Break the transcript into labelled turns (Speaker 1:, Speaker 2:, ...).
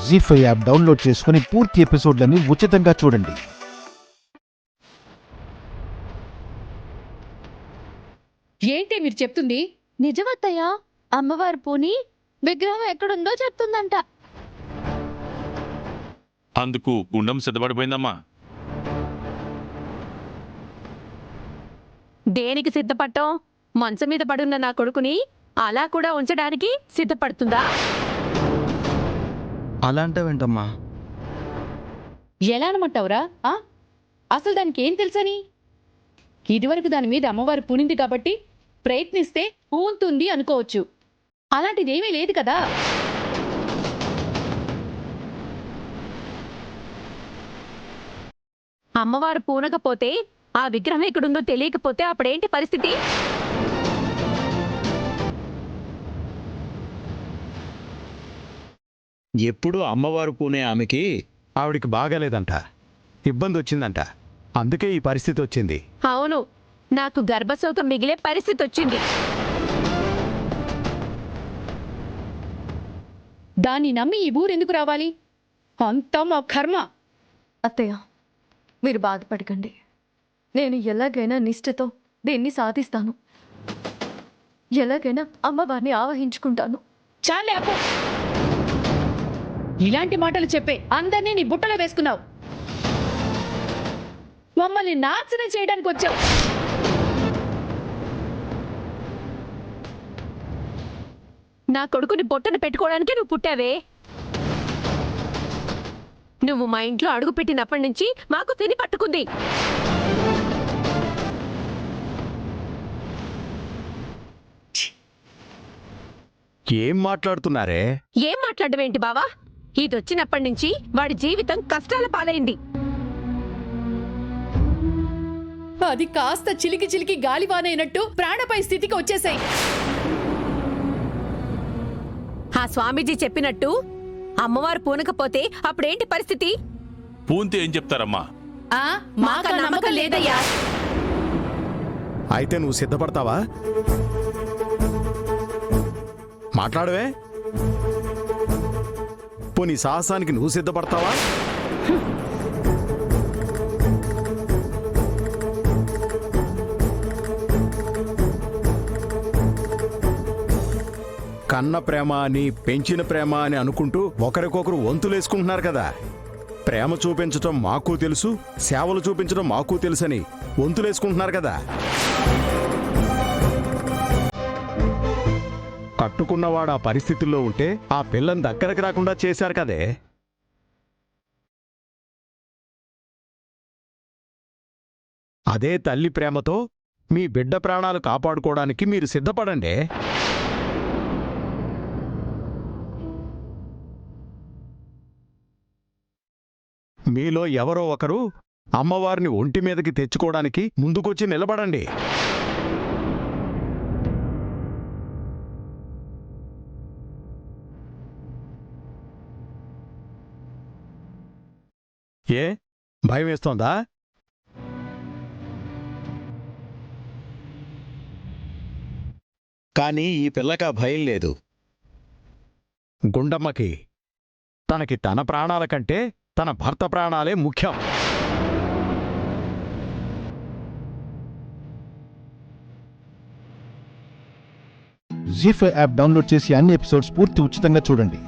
Speaker 1: జీ5 app download చేసుకుని పూర్తి ఎపిసోడ్లని ఉచితంగా చూడండి.
Speaker 2: ఏంటి మీరు చెప్తుంది?
Speaker 3: నిజమత్తయ్యా, అమ్మవారు పూని విగ్రహం ఎక్కడుందో చెప్తుందంట.
Speaker 4: అందుకు గుండం సిద్ధపడిపోయిందమ్మా.
Speaker 3: దేనికి సిద్ధపడటం? మంచం మీద పడున్న నా కొడుకుని అలా కూడా ఉంచడానికి సిద్ధపడుతుందా?
Speaker 5: అలాంటివేంటమ్మా?
Speaker 2: ఎలా అనమంటావురా? అసలు దానికి ఏం తెలుసని? ఇదివరకు దాని మీద అమ్మవారు పూనింది కాబట్టి ప్రయత్నిస్తే పూంతుంది అనుకోవచ్చు. అలాంటిదేమీ లేదు కదా.
Speaker 3: అమ్మవారు పూనకపోతే, ఆ విగ్రహం ఎక్కడుందో తెలియకపోతే అప్పుడేంటి పరిస్థితి?
Speaker 5: ఎప్పుడు అమ్మవారు పూనే ఆమెకి
Speaker 6: ఆవిడికి బాగాలేదంట, ఇబ్బంది వచ్చిందంట, అందుకే ఈ పరిస్థితి వచ్చింది.
Speaker 3: అవును, నాకు గర్భశోకం మిగిలే పరిస్థితి వచ్చింది.
Speaker 2: దాన్ని నమ్మి ఈ ఊరెందుకు రావాలి? అంతా మా కర్మ.
Speaker 7: అత్తయ్య, మీరు బాధపడకండి. నేను ఎలాగైనా నిష్ఠతో దీన్ని సాధిస్తాను. ఎలాగైనా అమ్మవారిని ఆవహించుకుంటాను.
Speaker 2: చాలే అప్పు. ఇలాంటి మాటలు చెప్పే అందరినీ నీ బుట్టలో వేసుకున్నావు. మమ్మల్ని నాశనం చేయడానికి వచ్చావు.
Speaker 3: నా కొడుకుని బొట్టను పెట్టుకోవడానికి నువ్వు పుట్టావే. నువ్వు మా ఇంట్లో అడుగు పెట్టినప్పటి నుంచి మాకు తిని పట్టుకుంది.
Speaker 6: ఏం మాట్లాడుతున్నారే?
Speaker 3: ఏం మాట్లాడవేంటి బావా? ఇదొచ్చినప్పటి నుంచి వాడి జీవితం కష్టాల పాలైంది.
Speaker 2: అది కాస్త చిలికి చిలికి గాలివానైనట్టు ప్రాణపై స్థితికి వచ్చేసాయి.
Speaker 3: ఆ స్వామీజీ చెప్పినట్టు అమ్మవారు పూనకపోతే అప్పుడేంటి పరిస్థితి?
Speaker 4: పూంతి ఏం చెప్తారమ్మా?
Speaker 2: మాకు నమ్మకం లేదయ్యా.
Speaker 6: అయితే నువ్వు సిద్ధపడతావా? మాట్లాడవే. పోనీ సాహసానికి నువ్వు సిద్ధపడతావా? కన్న ప్రేమ అని, పెంచిన ప్రేమ అని అనుకుంటూ ఒకరికొకరు వంతులేసుకుంటున్నారు కదా. ప్రేమ చూపించటం మాకు తెలుసు, సేవలు చూపించడం మాకు తెలుసని వంతులేసుకుంటున్నారు కదా. కట్టుకున్నవాడు ఆ పరిస్థితుల్లో ఉంటే ఆ పిల్లని దగ్గరకు రాకుండా చేశారు కదే. అదే తల్లి ప్రేమతో మీ బిడ్డ ప్రాణాలు కాపాడుకోవడానికి మీరు సిద్ధపడండి. మీలో ఎవరో ఒకరు అమ్మవారిని ఒంటి మీదకి తెచ్చుకోవడానికి ముందుకొచ్చి నిలబడండి. ఏ భయం వేస్తోందా?
Speaker 5: కానీ ఈ పిల్లక భయం లేదు.
Speaker 6: గుండమ్మకి తనకి తన ప్రాణాల కంటే తన భర్త ప్రాణాలే ముఖ్యం.
Speaker 1: జీ5 యాప్ డౌన్లోడ్ చేసి అన్ని ఎపిసోడ్స్ పూర్తి ఉచితంగా చూడండి.